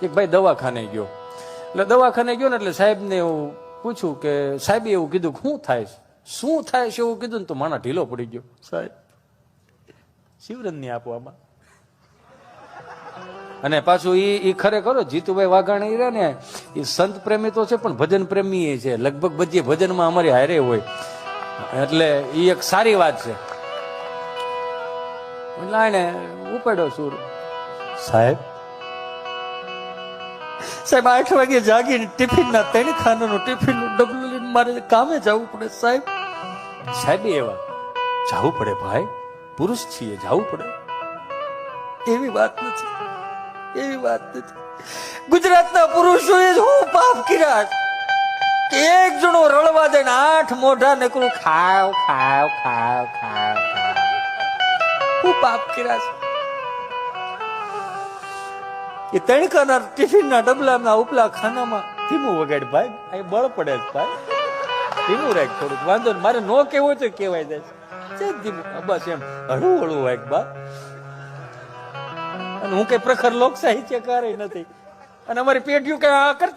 એક ભાઈ દવાખાને ગયો, એટલે દવાખાને ગયો ને એટલે સાહેબને એવું પૂછ્યું કે સાહેબે એવું કીધું કે શું થાય છે એવું કીધું ને તો માણા ઢીલો પડી ગયો. સાહેબ શિવરન ની આપો આમાં. અને પાછું ઈ ખરેખર જીતુભાઈ વાઘાણી રહ્યા ને એ સંત પ્રેમી તો છે પણ ભજન પ્રેમી એ છે, લગભગ બધી ભજનમાં અમારી હારે હોય, એટલે એ એક સારી વાત છે. એટલે એને ઉપાડ્યો સુર. સાહેબ 8 વાગે જાગીને ટિફિન ના 3 ખાનાનું ટિફિન નું ડબલું લઈને મારે કામે જવું પડે. સાહેબ એવા જવું પડે ભાઈ, પુરુષ છીએ જવું પડે. એવી વાત નથી. ગુજરાતના પુરુષોએ હું પાપ કર્યા કે એક જણો રળવા દે 8 મોઢા નકરું ખાવ હું પાપ કર્યા છે. એ 3 ખાના ટિફિન ના ડબલાના ઉપલા ખાનામાં ધીમું વગાડ ભાઈ, અહીં બળ પડે છે ભાઈ, ધીમું રાખ થોડુંક, વાંધો ને મારે નો કેવું તો કેવાય જાય ધીમું, બસ એમ હળવું વાગ બા. અને હું કઈ પ્રખર લોક સાહિત્યકાર નથી, અને અમારી પેઢીઓ કઈ આ કરતી